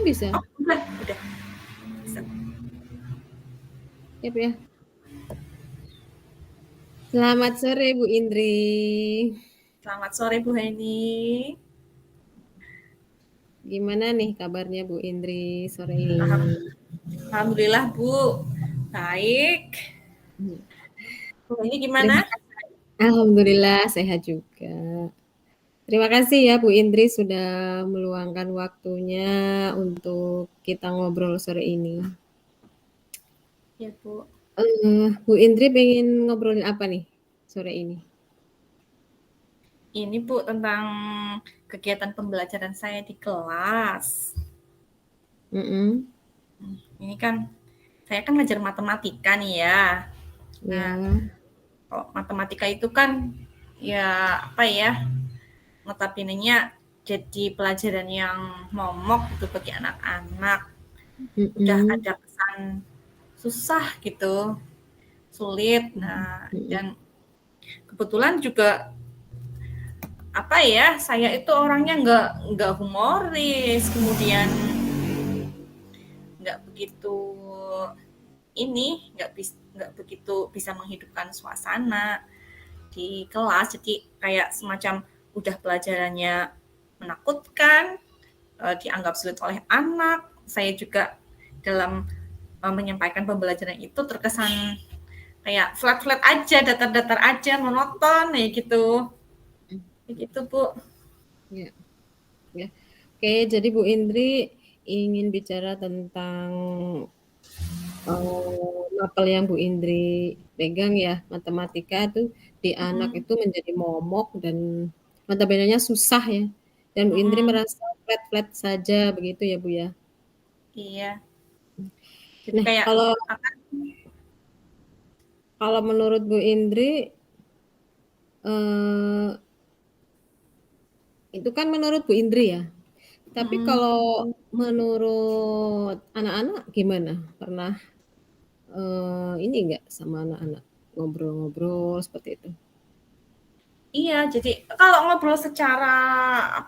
bisa? Oh, udah. Bisa. Ya, Bu ya. Selamat sore Bu Indri. Selamat sore Bu Heni. Gimana nih kabarnya Bu Indri sore ini? Alhamdulillah Bu, baik. Bu Heni Terima gimana? kasih. Alhamdulillah sehat juga. Terima kasih ya Bu Indri sudah meluangkan waktunya untuk kita ngobrol sore ini. Ya Bu. Bu Indri pengen ngobrolin apa nih sore ini? Ini Bu tentang kegiatan pembelajaran saya di kelas. Ini kan saya kan ngajar matematika nih ya. Nah, Ya. kalau matematika itu kan ya apa ya, notabene-nya jadi pelajaran yang momok gitu bagi anak-anak. Udah ada kesan susah gitu, sulit. Nah, dan kebetulan juga apa ya, saya itu orangnya nggak humoris, kemudian nggak begitu nggak begitu bisa menghidupkan suasana di kelas. Jadi kayak semacam udah pelajarannya menakutkan, dianggap sulit oleh anak. Saya juga dalam menyampaikan pembelajaran itu terkesan kayak flat-flat aja, datar-datar aja, monoton ya gitu. Gitu Bu. Ya. Ya. Oke, jadi Bu Indri ingin bicara tentang mapel yang Bu Indri pegang ya, matematika tuh di anak itu menjadi momok dan notabenenya susah ya. Dan Bu Indri merasa flat-flat saja begitu ya Bu ya. Iya. Jadi Nah, kayak apa? kalau menurut Bu Indri itu kan menurut Bu Indri ya. Tapi kalau menurut anak-anak gimana? Pernah ini enggak sama anak-anak ngobrol-ngobrol seperti itu? Iya, jadi kalau ngobrol secara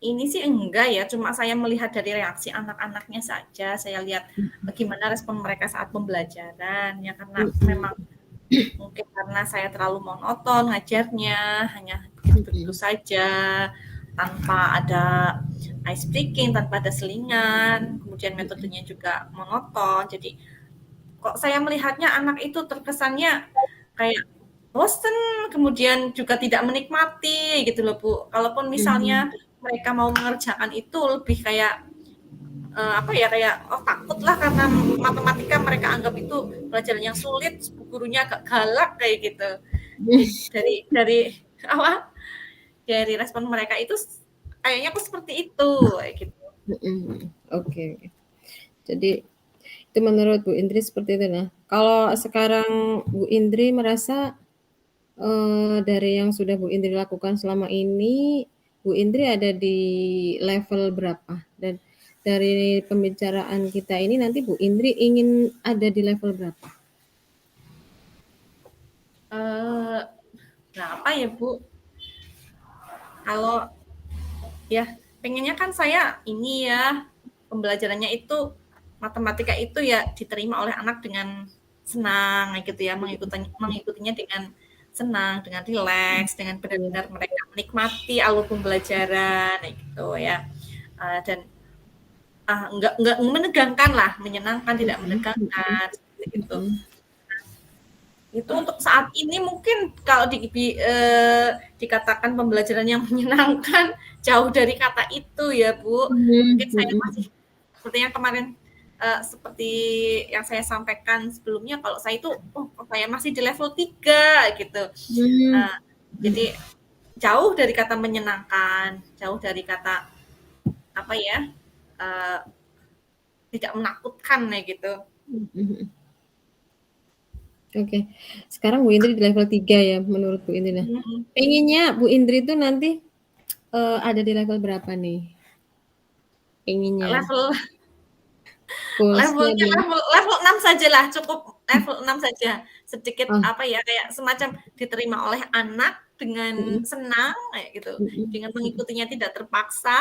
ini sih enggak ya, cuma saya melihat dari reaksi anak-anaknya saja. Saya lihat bagaimana respon mereka saat pembelajaran ya, karena memang mungkin karena saya terlalu monoton ngajarnya, hanya begitu-begitu saja tanpa ada ice breaking, tanpa ada selingan, kemudian metodenya juga monoton. Jadi kok saya melihatnya anak itu terkesannya kayak bosen, kemudian juga tidak menikmati gitu loh Bu. Kalaupun misalnya mereka mau mengerjakan itu lebih kayak apa ya, kayak takut lah karena matematika mereka anggap itu pelajaran yang sulit, gurunya agak galak kayak gitu. Jadi dari apa? Dari respon mereka itu kayaknya aku seperti itu kayak gitu. Oke. Jadi itu menurut Bu Indri seperti itu. Nah, kalau sekarang Bu Indri merasa dari yang sudah Bu Indri lakukan selama ini, Bu Indri ada di level berapa? Dan dari pembicaraan kita ini nanti Bu Indri ingin ada di level berapa? Berapa ya Bu? Kalau ya pengennya kan saya ini ya, pembelajarannya itu matematika itu ya diterima oleh anak dengan senang gitu ya, mengikutinya dengan senang, dengan rileks, dengan benar-benar mereka menikmati alur pembelajaran gitu ya. Dan nggak menegangkan lah, menyenangkan tidak menegangkan seperti itu. Itu untuk saat ini mungkin kalau dikatakan pembelajaran yang menyenangkan jauh dari kata itu ya Bu. Mungkin saya masih seperti yang kemarin seperti yang saya sampaikan sebelumnya, kalau saya itu saya masih di level 3 gitu. Jadi jauh dari kata menyenangkan, jauh dari kata apa ya, tidak menakutkan ya gitu. Oke. Sekarang Bu Indri di level 3 ya menurut Bu Indri. Nah, pengennya Bu Indri itu nanti ada di level berapa nih? Pengennya. Level Goals-nya levelnya di level 6 sajalah cukup level 6 saja. Sedikit Oh, apa ya, kayak semacam diterima oleh anak dengan mhm, senang kayak gitu, mhm, dengan mhm, mengikutinya tidak terpaksa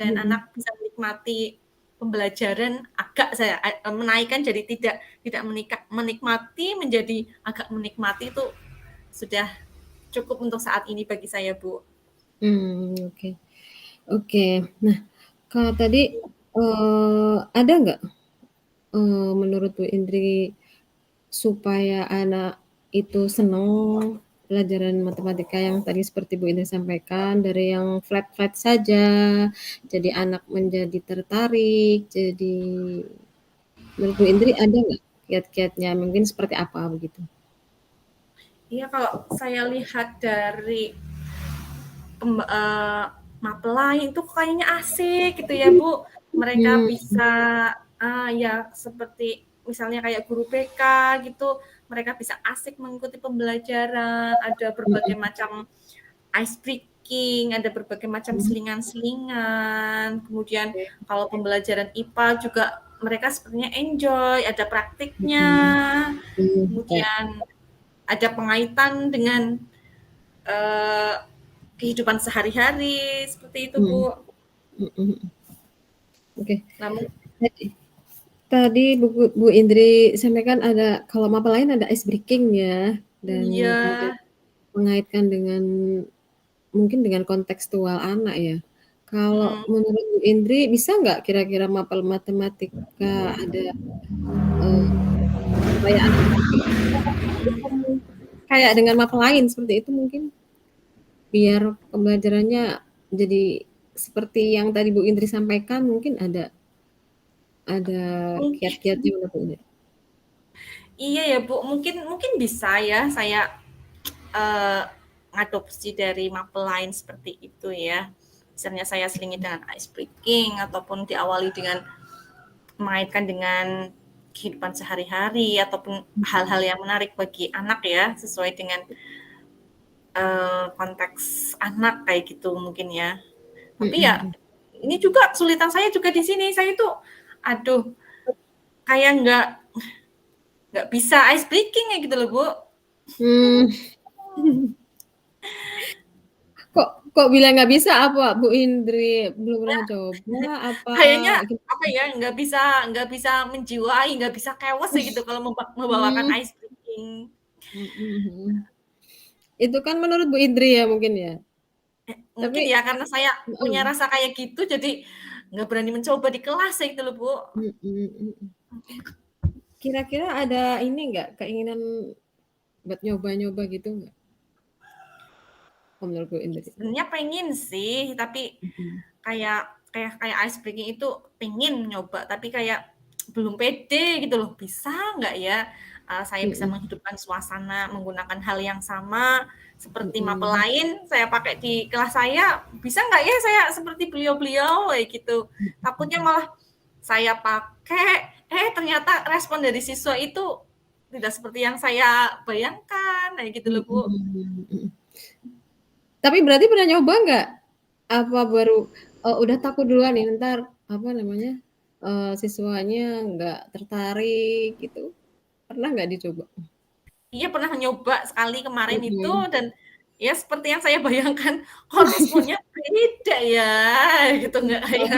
dan mhm, anak bisa menikmati pembelajaran agak saya menaikkan jadi tidak menikmati menjadi agak menikmati itu sudah cukup untuk saat ini bagi saya, Bu. oke. Oke. Nah, kalau tadi, ada nggak, menurut Bu Indri supaya anak itu senang pelajaran matematika yang tadi seperti Bu Indri sampaikan, dari yang flat-flat saja, jadi anak menjadi tertarik, jadi menurut Bu Indri ada nggak kiat-kiatnya, mungkin seperti apa begitu? Iya, kalau saya lihat dari mapelai itu kayaknya asik gitu ya, Bu. Mereka Hmm, bisa ya seperti misalnya kayak guru BK gitu, mereka bisa asik mengikuti pembelajaran, ada berbagai mhm, macam ice breaking, ada berbagai macam mhm, selingan-selingan. Kemudian kalau pembelajaran IPA juga mereka sepertinya enjoy, ada praktiknya. mhm, ya, Kemudian ada pengaitan dengan eh, kehidupan sehari-hari seperti itu, mhm, Bu. mhm, mhm. Oke. Namun Tadi tadi Bu Indri sampaikan ada kalau mapel lain ada ice breaking ya, dan iya, kemudian mengaitkan dengan mungkin dengan kontekstual anak ya. Kalau mhm. menurut Bu Indri bisa nggak kira-kira mapel matematika ada, eee, supaya anak kayak dengan mapel lain seperti itu mungkin? Biar pembelajarannya jadi seperti yang tadi Bu Indri sampaikan mungkin ada Mungkin kiat-kiatnya menurut Bu Indri? iya ya, Bu, mungkin mungkin bisa ya saya, eee, ngadopsi dari mapel lain seperti itu ya. Misalnya saya selingi dengan ice breaking ataupun diawali dengan mengaitkan dengan kehidupan sehari-hari ataupun hal-hal yang menarik bagi anak ya, sesuai dengan, konteks anak kayak gitu mungkin ya. Mhm, Tapi ya mhm. ini juga kesulitan saya juga di sini, saya tuh aduh kayak nggak bisa ice breaking ya gitu loh, Bu. Mmm. Kok kok bilang nggak bisa apa Bu Indri belum pernah coba apa Kayaknya apa gimana? ya, nggak bisa menjiwai, nggak bisa kewas ya gitu kalau membawakan Mmm, ice breaking. mhm, mhm. Itu kan menurut Bu Indri ya mungkin ya? Mungkin Tapi ya karena saya punya mhm, rasa kayak gitu jadi nggak berani mencoba di kelas ya gitu loh, Bu. mhm, mhm. Kira-kira ada ini nggak, keinginan buat nyoba-nyoba gitu nggak? Kalau menurut Bu Indri? Sebenarnya pengen sih, tapi Mhm, kayak ice breaking itu pengen nyoba, tapi kayak belum pede gitu loh, bisa nggak ya, saya bisa mhm, menghidupkan suasana menggunakan hal yang sama seperti mapel mhm, lain saya pakai di kelas saya, bisa nggak ya saya seperti beliau-beliau kayak gitu. Takutnya mhm, malah saya pakai, ternyata respon dari siswa itu tidak seperti yang saya bayangkan, kayak gitu loh, mhm, Bu. mhm, mhm. Tapi berarti pernah nyoba nggak? Apa baru, udah takut duluan nih entar, apa namanya, siswanya nggak tertarik gitu, pernah nggak dicoba? Iya pernah nyoba sekali kemarin itu Mhm. dan ya seperti yang saya bayangkan, kok responnya beda ya gitu, Oh,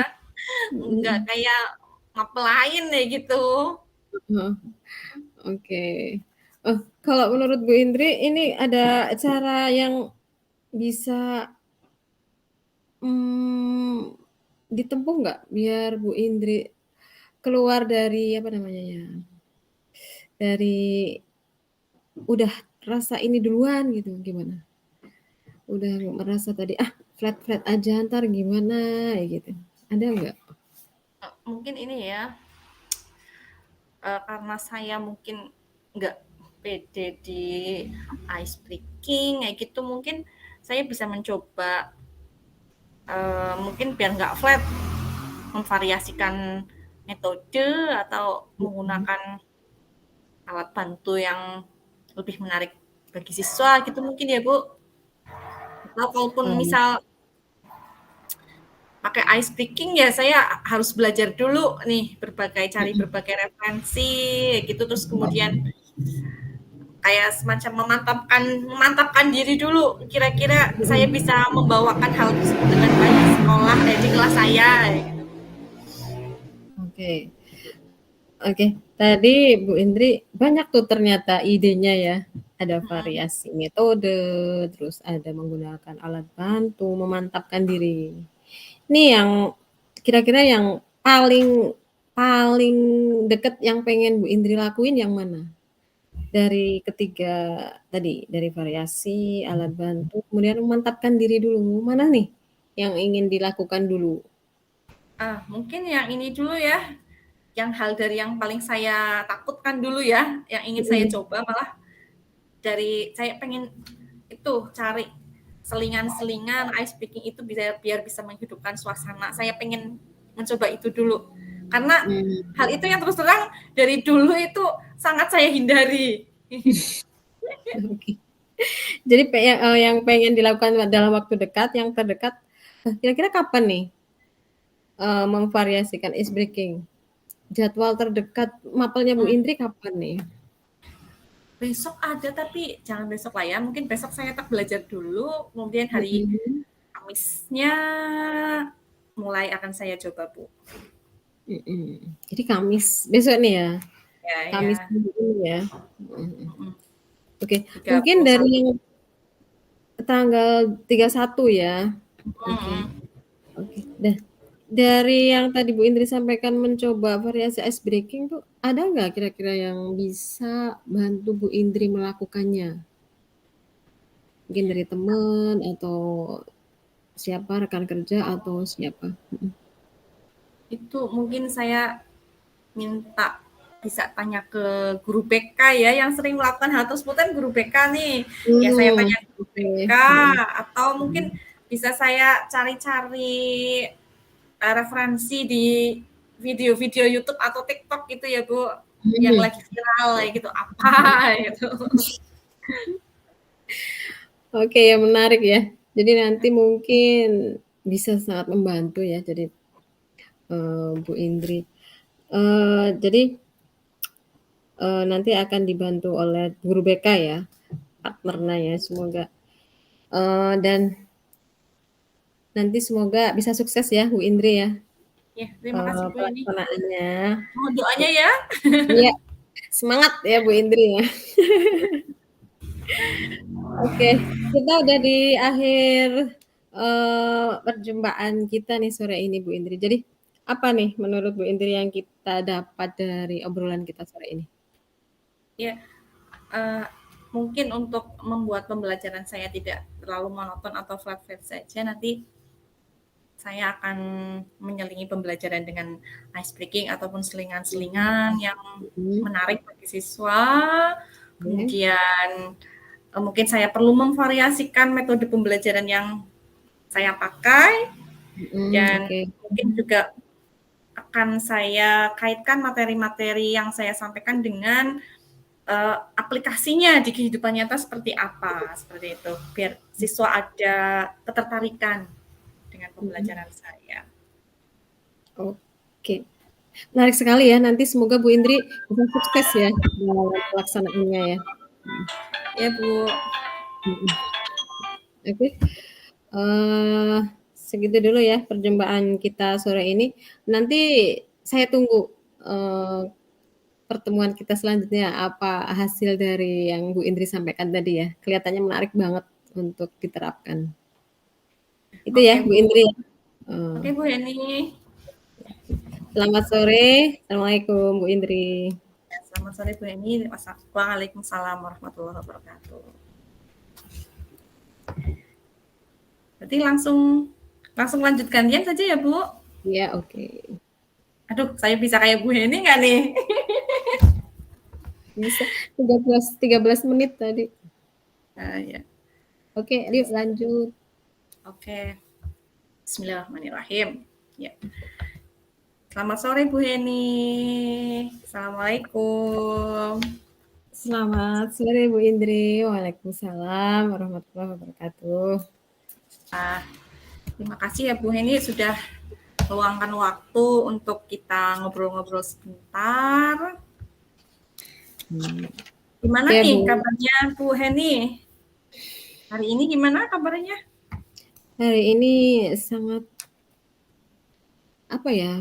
mhm, nggak mhm. kayak mapel lain ya gitu. Heeh, oke. Kalau menurut Bu Indri ini ada cara yang bisa, mmm, ditempuh nggak biar Bu Indri keluar dari apa namanya ya, dari udah rasa ini duluan gitu, gimana? Udah merasa tadi, "Ah, flat-flat aja entar gimana," ya gitu. Ada nggak? Mungkin ini ya, karena saya mungkin nggak pede di ice breaking kayak gitu, mungkin saya bisa mencoba, mungkin biar nggak flat, memvariasikan metode atau Mhm, menggunakan alat bantu yang lebih menarik bagi siswa gitu mungkin ya, Bu. Atau kalaupun oh, misal pakai ice breaking ya saya harus belajar dulu nih cari mhm, berbagai referensi gitu terus kemudian kayak semacam memantapkan diri dulu. Kira-kira saya bisa membawakan hal tersebut dengan baik di sekolah, di kelas saya. Gitu. Oke. Oke, tadi Bu Indri banyak tuh ternyata idenya ya. Ada variasi metode, terus ada menggunakan alat bantu, memantapkan diri. Ini yang kira-kira yang paling paling deket yang pengen Bu Indri lakuin yang mana? Dari ketiga tadi, dari variasi, alat bantu, kemudian memantapkan diri dulu. Mana nih yang ingin dilakukan dulu? Mungkin yang ini dulu ya. Yang hal dari yang paling saya takutkan dulu ya, yang ingin saya coba malah dari saya pengen itu cari selingan-selingan ice breaking itu biar bisa menghidupkan suasana. Saya pengen mencoba itu dulu. Karena hal itu yang terus terang dari dulu itu sangat saya hindari. Oke. Jadi yang pengen dilakukan dalam waktu dekat, yang terdekat, kira-kira kapan nih memvariasikan ice breaking? Jadwal terdekat mapelnya Bu Indri kapan nih? Besok ada tapi jangan besok lah ya. Mungkin besok saya tak belajar dulu. Kemudian hari Kamisnya mulai akan saya coba, Bu. Jadi Kamis besok nih ya? Ya, Kamis ya. ini ya? Oke, 31. mungkin dari tanggal 31 ya? Oke. Oke. Nah, dari yang tadi Bu Indri sampaikan mencoba variasi ice breaking tuh, ada nggak kira-kira yang bisa bantu Bu Indri melakukannya? Mungkin dari teman atau siapa, rekan kerja atau siapa? Itu mungkin saya minta bisa tanya ke guru BK ya yang sering melakukan hal tersebut kan guru BK nih. Ya saya tanya ke guru BK atau mungkin bisa saya cari-cari referensi di video-video YouTube atau TikTok gitu ya Bu, yang lagi viral kayak gitu apa gitu. Oke, ya menarik ya. Jadi nanti mungkin bisa sangat membantu ya. Jadi Bu Indri. Jadi nanti akan dibantu oleh guru BK ya, partnernya ya. Semoga dan nanti semoga bisa sukses ya Bu Indri ya. Ya, terima kasih Bu ini. Pelaksanaannya. Mohon doanya ya. Iya, semangat ya Bu Indri ya. Oke, kita udah di akhir perjumpaan kita nih sore ini Bu Indri. Jadi apa nih menurut Bu Indri yang kita dapat dari obrolan kita sore ini? Ya, mungkin untuk membuat pembelajaran saya tidak terlalu monoton atau flat-flat saja, nanti saya akan menyelingi pembelajaran dengan ice breaking ataupun selingan-selingan yang menarik bagi siswa. Kemudian mungkin saya perlu memvariasikan metode pembelajaran yang saya pakai dan mungkin juga akan saya kaitkan materi-materi yang saya sampaikan dengan aplikasinya di kehidupan nyata seperti apa, seperti itu, biar siswa ada ketertarikan dengan pembelajaran saya. Oke, menarik sekali ya. Nanti semoga Bu Indri bisa sukses ya dalam pelaksanaannya ya. Ya Bu. Oke, segitu dulu ya perjumpaan kita sore ini. Nanti saya tunggu pertemuan kita selanjutnya apa hasil dari yang Bu Indri sampaikan tadi ya. Kelihatannya menarik banget untuk diterapkan. Itu Oke, ya Bu Indri. Oke Bu Heni. Selamat sore. Assalamualaikum Bu Indri. Selamat sore Bu Heni. Waalaikumsalam warahmatullahi wabarakatuh. Berarti langsung lanjut gantian saja ya Bu? Iya, oke. Aduh, saya bisa kayak Bu Heni nggak nih? Bisa 13 menit tadi. Ya. Oke, yuk lanjut. Oke. Bismillahirrahmanirrahim. Ya. Selamat sore Bu Heni. Assalamualaikum. Selamat sore Bu Indri. Waalaikumsalam warahmatullahi wabarakatuh. Terima kasih ya Bu Heni sudah meluangkan waktu untuk kita ngobrol-ngobrol sebentar. Gimana Oke, nih Bu. kabarnya Bu Heni? Hari ini gimana kabarnya? Hari ini sangat apa ya?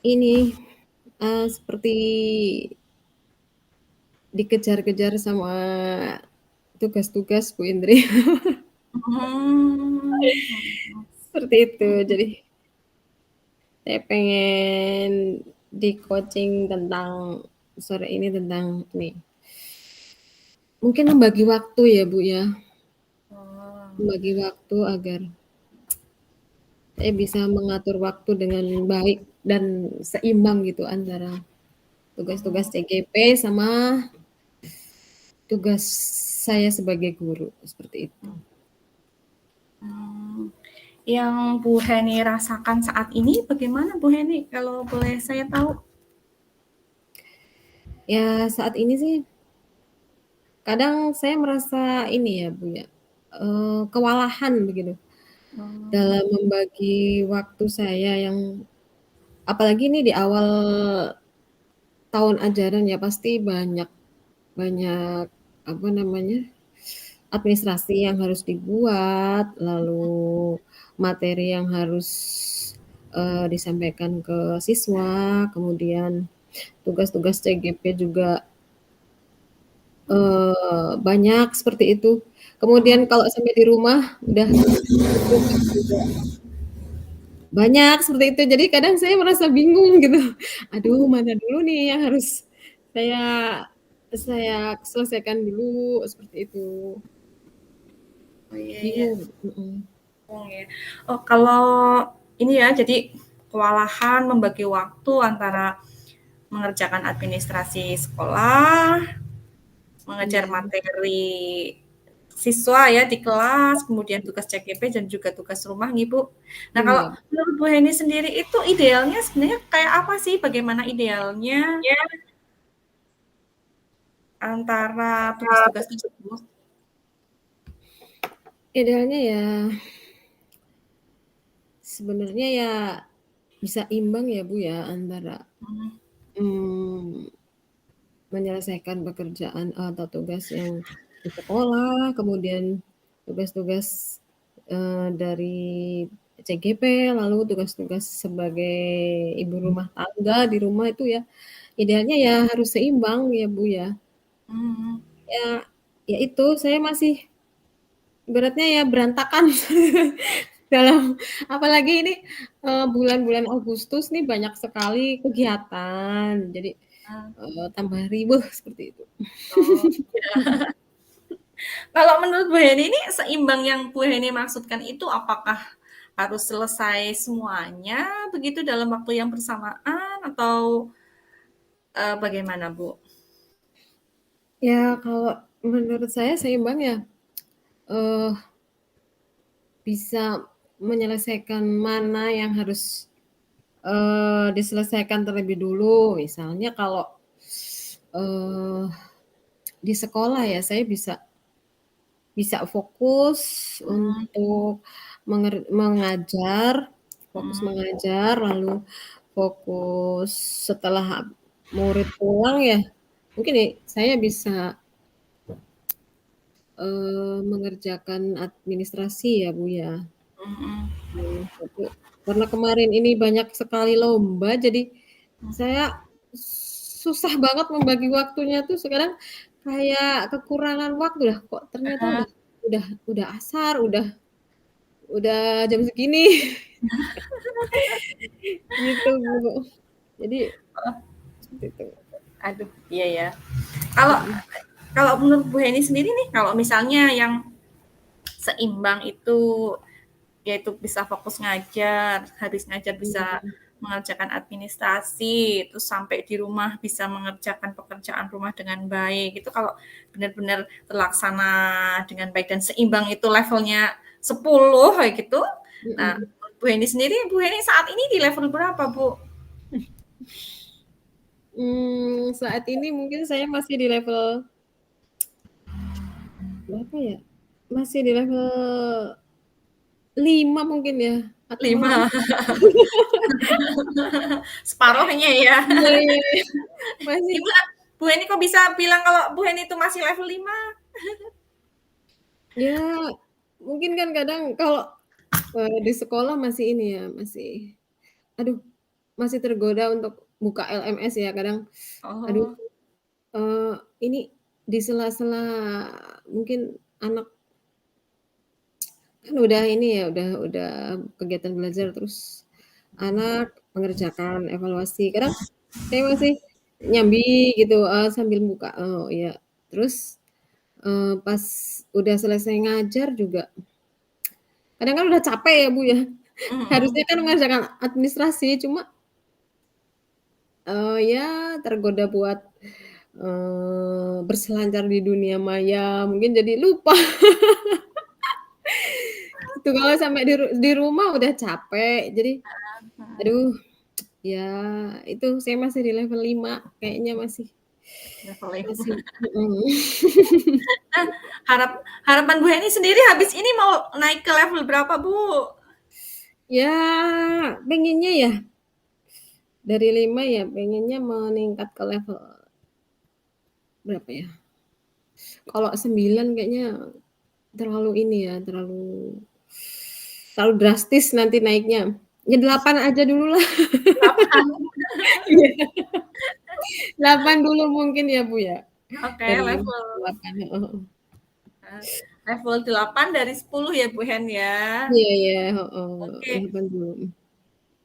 Ini seperti dikejar-kejar sama tugas-tugas Bu Indri. Seperti itu. Jadi saya pengen di-coaching tentang sore ini tentang nih. Mungkin membagi waktu ya, Bu, ya. Membagi waktu agar saya bisa mengatur waktu dengan baik dan seimbang gitu antara tugas-tugas CGP sama tugas saya sebagai guru, seperti itu. Yang Bu Heni rasakan saat ini bagaimana Bu Heni kalau boleh saya tahu? Ya, saat ini sih kadang saya merasa ini ya, Bu, ya, kewalahan begitu dalam membagi waktu saya yang apalagi ini di awal tahun ajaran ya pasti banyak banyak apa namanya, administrasi yang harus dibuat, lalu materi yang harus, disampaikan ke siswa, kemudian tugas-tugas CGP juga, banyak seperti itu. Kemudian kalau sampai di rumah udah tugas juga banyak seperti itu. Jadi kadang saya merasa bingung gitu. Aduh mana dulu nih yang harus saya saya selesaikan dulu, seperti itu. Oh iya iya. Bingung, mhm. Oh, ya. Oh, kalau ini ya, jadi kewalahan membagi waktu antara mengerjakan administrasi sekolah, mengejar Iya, materi siswa ya di kelas, kemudian tugas CGP dan juga tugas rumah nih Bu. Nah kalau iya. menurut Bu Heni sendiri itu idealnya sebenarnya kayak apa sih? Bagaimana idealnya antara tugas-tugas tersebut? Idealnya ya sebenarnya ya bisa imbang ya, Bu, ya, antara, mmm, menyelesaikan pekerjaan atau tugas yang di sekolah, kemudian tugas-tugas, dari CGP, lalu tugas-tugas sebagai ibu rumah tangga di rumah itu ya, idealnya ya harus seimbang ya, Bu, ya. Hmm. Ya ya itu saya masih ibaratnya ya berantakan dalam apalagi ini, bulan-bulan Agustus nih banyak sekali kegiatan, jadi, tambah riweuh seperti itu. Oh, kalau menurut Bu Heni ini seimbang yang Bu Heni maksudkan itu apakah harus selesai semuanya begitu dalam waktu yang bersamaan atau bagaimana Bu? Ya kalau menurut saya seimbang ya, eee, bisa menyelesaikan mana yang harus, diselesaikan terlebih dulu. Misalnya kalau, eee, di sekolah ya saya bisa bisa fokus Hmm, untuk mengajar, fokus hmm, mengajar, lalu fokus setelah murid pulang ya, mungkin saya bisa, mengerjakan administrasi ya, Bu, ya. hmm, Tapi karena kemarin ini banyak sekali lomba, jadi saya susah banget membagi waktunya tuh sekarang kayak kekurangan waktu lah, kok ternyata udah asar, udah jam segini, gitu, Bu. Jadi seperti itu. aduh, iya ya. Kalau Mhm, kalau menurut Bu Heni sendiri nih, kalau misalnya yang seimbang itu yaitu bisa fokus ngajar, habis ngajar bisa mhm, mengerjakan administrasi, terus sampai di rumah bisa mengerjakan pekerjaan rumah dengan baik. Itu kalau benar-benar terlaksana dengan baik dan seimbang itu levelnya 10 kayak gitu. Nah, mhm. Bu Heni sendiri, Bu Heni saat ini di level berapa, Bu? Saat ini mungkin saya masih di level berapa ya, masih di level 5 mungkin ya, atau malah 5. 4. Separuhnya ya. Iya iya iya, masih Gimana Bu Heni kok bisa bilang kalau Bu Heni itu masih level 5? Ya, mungkin kan kadang kalau, di sekolah masih ini ya, aduh, masih tergoda untuk buka LMS ya kadang, aduh, Oh. eee, ini di sela-sela mungkin anak kan udah ini ya, udah kegiatan belajar, terus anak mengerjakan evaluasi, kadang saya masih nyambi gitu, sambil buka, oh iya, terus, pas udah selesai ngajar juga kadang kan udah capek ya, Bu, ya, Mhm. harusnya kan mengerjakan administrasi, cuma, ya tergoda buat, berselancar di dunia maya, mungkin jadi lupa. Gitu, kalau sampai di rumah udah capek, jadi Heeh, mhm. aduh, ya itu saya masih di level 5 kayaknya masih Level 5. masih mhm. Nah, harapan Bu Heni sendiri habis ini mau naik ke level berapa, Bu? Ya, pengennya ya dari 5 ya pengennya meningkat ke level berapa ya, kalau 9 kayaknya terlalu ini ya, terlalu drastis nanti naiknya. Ya 8 aja dululah. 8. Iya, 8 dulu mungkin ya, Bu, ya? Oke, Dari 5 level ke 8, heeh heeh. level 8 dari 10 ya, Bu Hen, ya. Iya iya, heeh, Oke. 8 dulu.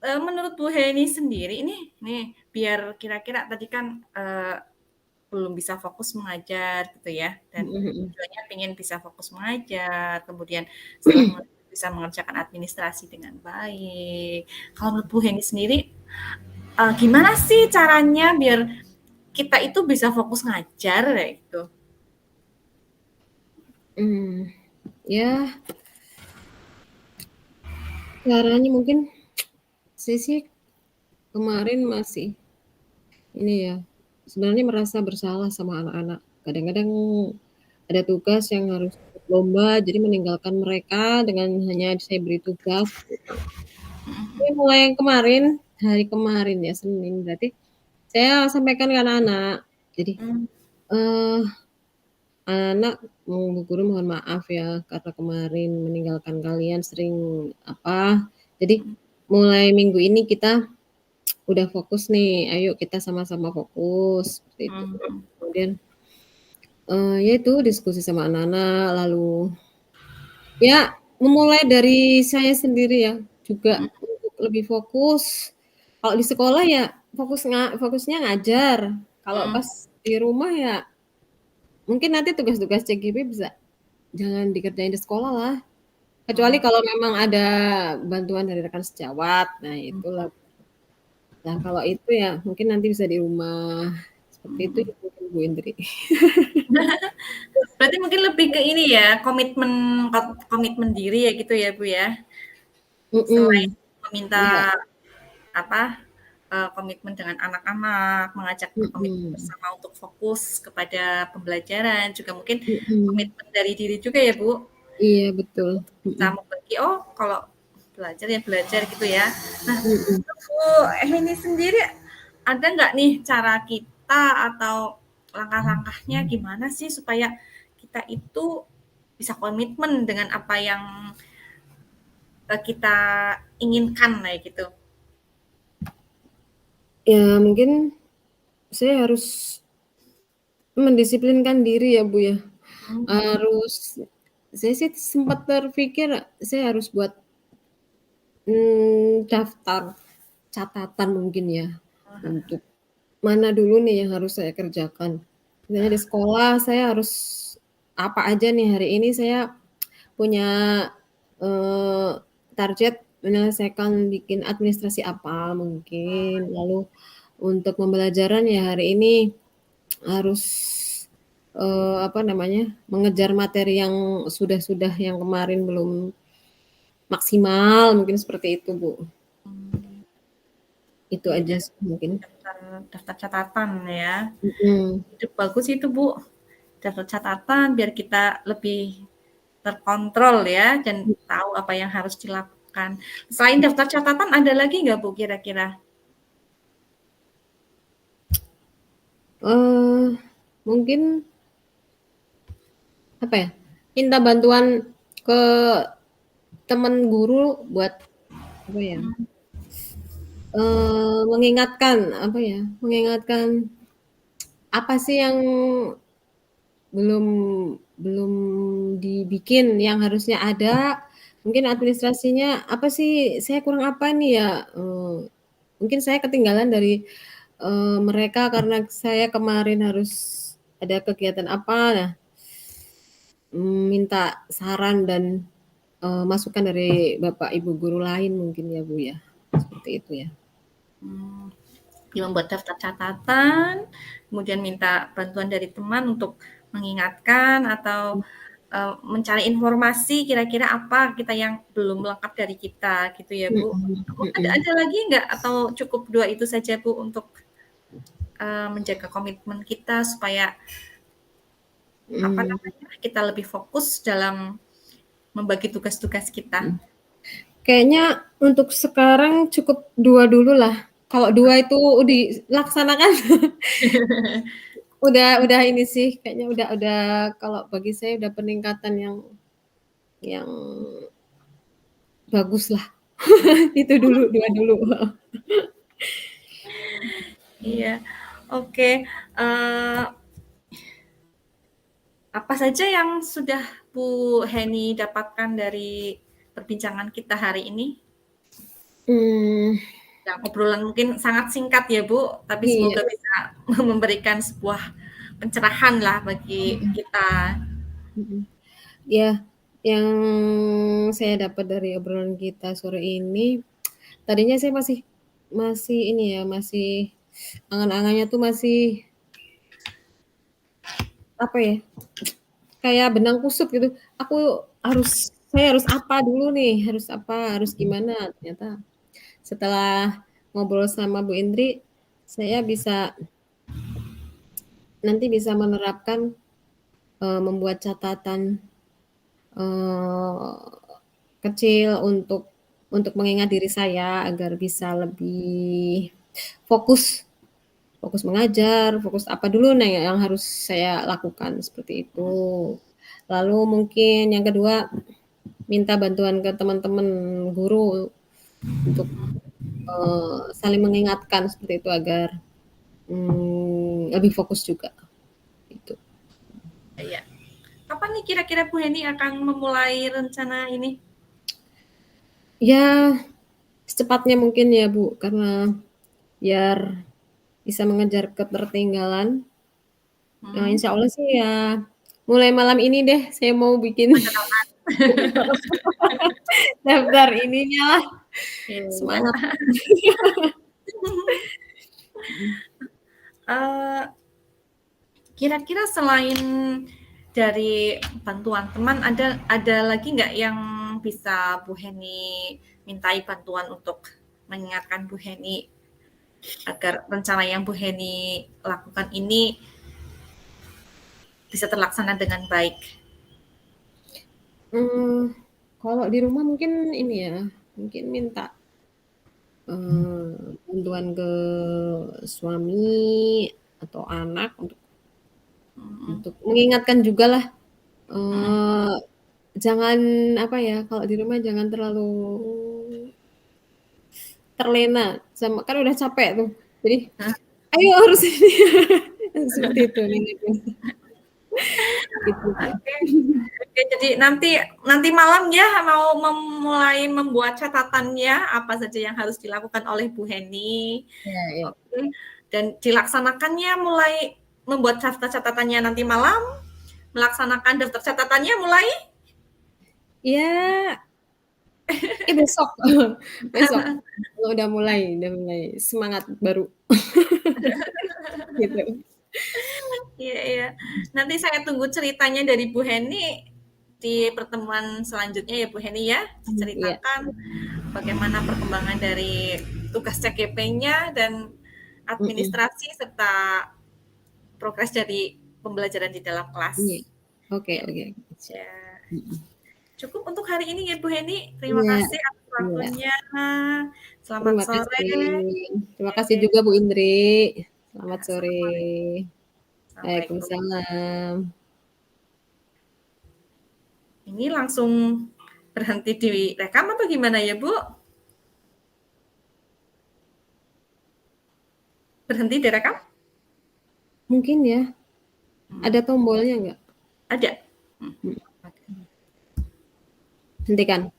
Menurut Bu Heni sendiri nih, biar kira-kira tadi kan, belum bisa fokus mengajar gitu ya, dan Mhm mhm. tujuannya pengen bisa fokus mengajar, kemudian setelah bisa mengerjakan administrasi dengan baik. Kalau menurut Bu Heni sendiri, gimana sih caranya biar kita itu bisa fokus ngajar kayak gitu? Ya caranya mungkin saya sih kemarin masih ini ya, sebenarnya merasa bersalah sama anak-anak. Kadang-kadang ada tugas yang harus ikut lomba, jadi meninggalkan mereka dengan hanya saya beri tugas gitu. Tapi mulai kemarin, hari kemarin ya, Senin berarti, saya sampaikan ke anak-anak. Jadi, Mmm, eee, anak, Bu guru mohon maaf ya karena kemarin meninggalkan kalian sering apa, jadi mhm, mulai minggu ini kita udah fokus nih, ayo kita sama-sama fokus, seperti itu. mhm, Kemudian, ya itu diskusi sama anak-anak, lalu ya memulai dari saya sendiri ya, juga mhm, untuk lebih fokus. Kalau di sekolah ya fokusnya ngajar, kalau mhm, pas di rumah ya mungkin nanti tugas-tugas CGP bisa jangan dikerjain di sekolah lah, kecuali mhm, kalau memang ada bantuan dari rekan sejawat, nah itulah. Nah kalau itu ya mungkin nanti bisa di rumah, seperti itu mhm. ya mungkin Bu Indri. Berarti mungkin lebih ke ini ya, komitmen diri ya gitu ya, Bu, ya? Selain Mhm, iya, meminta apa, komitmen dengan anak-anak, mengajak berkomitmen mhm, bersama untuk fokus kepada pembelajaran, juga mungkin mhm, komitmen dari diri juga ya, Bu, iya betul, untuk bisa mhm, membagi, oh kalau belajar ya belajar gitu ya. Nah, mhm. Bu Heni sendiri ada nggak nih cara kita atau langkah-langkahnya gimana sih supaya kita itu bisa komitmen dengan apa yang kita inginkan kayak gitu? Ya mungkin saya harus mendisiplinkan diri ya, Bu, ya. Mhm, Harus saya sih sempat terpikir saya harus buat, daftar catatan mungkin ya, untuk mana dulu nih yang harus saya kerjakan. Misalnya di sekolah saya harus apa aja nih hari ini saya punya, eee, target menyelesaikan bikin administrasi apa mungkin, lalu untuk pembelajaran ya hari ini harus, apa namanya, mengejar materi yang sudah yang kemarin belum maksimal, mungkin seperti itu, Bu. mmm, Itu jadi aja sih mungkin. daftar daftar catatan ya. Mhm. Ide bagus itu, Bu, daftar catatan biar kita lebih terkontrol ya dan tahu apa yang harus dilakukan. Selain daftar catatan ada lagi nggak, Bu, kira-kira? Mungkin apa ya, minta bantuan ke teman guru buat apa ya, Mhm. mengingatkan apa sih yang belum belum dibikin yang harusnya ada, mungkin administrasinya apa sih, saya kurang apa nih ya, mungkin saya ketinggalan dari, mereka karena saya kemarin harus ada kegiatan apa, nah, minta saran dan, masukan dari bapak ibu guru lain mungkin ya, Bu, ya, seperti itu ya. Mmm, dia membuat daftar catatan, kemudian minta bantuan dari teman untuk mengingatkan atau, mencari informasi kira-kira apa kita yang belum lengkap dari kita gitu ya, Bu. Mhm mhm. Ada lagi nggak atau cukup 2 itu saja, Bu, untuk, menjaga komitmen kita supaya apa Mhm, namanya, kita lebih fokus dalam membagi tugas-tugas kita? mhm. Kayaknya untuk sekarang cukup 2 dulu lah. Kalau 2 itu dilaksanakan udah ini sih, kayaknya udah kalau bagi saya udah peningkatan yang baguslah. Itu dulu, 2 dulu, heeh. Iya, oke, eee apa saja yang sudah Bu Heni dapatkan dari perbincangan kita hari ini? Mmm, Yang obrolan mungkin sangat singkat ya, Bu, tapi iya, semoga bisa memberikan sebuah pencerahan lah bagi mhm kita. mhm. Iya, yang saya dapat dari obrolan kita sore ini, tadinya saya masih masih ini ya, masih angan-angannya tuh masih, apa ya, kayak benang kusut gitu, saya harus apa dulu nih, harus apa, harus gimana, ternyata setelah ngobrol sama Bu Indri, saya nanti bisa menerapkan, membuat catatan, eee, kecil untuk mengingat diri saya agar bisa lebih fokus fokus mengajar, fokus apa dulu nih yang harus saya lakukan, seperti itu. Lalu mungkin yang kedua, minta bantuan ke teman-teman guru untuk, saling mengingatkan seperti itu agar, lebih fokus juga, gitu. Iya. Kapan nih kira-kira Bu Heni akan memulai rencana ini? Ya, secepatnya mungkin ya, Bu, karena biar bisa mengejar ketertinggalan. Hmm, Insya Allah sih ya mulai malam ini deh saya mau bikin percakapan. daftar ininya lah, Iya. semangat. Mhm. Eee, kira-kira selain dari bantuan teman, ada lagi nggak yang bisa Bu Heni mintai bantuan untuk mengingatkan Bu Heni agar rencana yang Bu Heni lakukan ini bisa terlaksana dengan baik? Mmm, kalau di rumah mungkin ini ya, mungkin minta, bantuan ke suami atau anak Mhm, untuk mengingatkan jugalah, mhm. eee, jangan apa ya, kalau di rumah jangan terlalu terlena kan udah capek tuh, jadi, Nah, "Ayo harus ini," seperti itu ngingetin, gitu sih. oke. Oke, jadi nanti nanti malam ya mau memulai membuat catatannya, apa saja yang harus dilakukan oleh Bu Heni. Iya iya. Oke, dan dilaksanakannya mulai membuat daftar catatannya nanti malam, melaksanakan daftar catatannya mulai Iya, besok besok udah mulai semangat baru gitu. iya iya. Nanti saya tunggu ceritanya dari Bu Heni di pertemuan selanjutnya ya Bu Heni ya, Iya, diceritakan bagaimana perkembangan dari tugas CGP-nya dan mhm, administrasi serta progres dari pembelajaran di dalam iya. kelas. Oke Ya, oke, siap, ya. mhm. Cukup untuk hari ini ya Bu Heni. Terima Iya kasih atas iya, waktunya. Selamat terima sore. kasih. Terima kasih Oke. juga Bu Indri. Selamat Ya, sore. Assalamualaikum. Waalaikumsalam. Ini langsung berhenti direkam atau gimana ya, Bu? Berhenti direkam? Mungkin ya. Ada tombolnya nggak? Ada. Hentikan.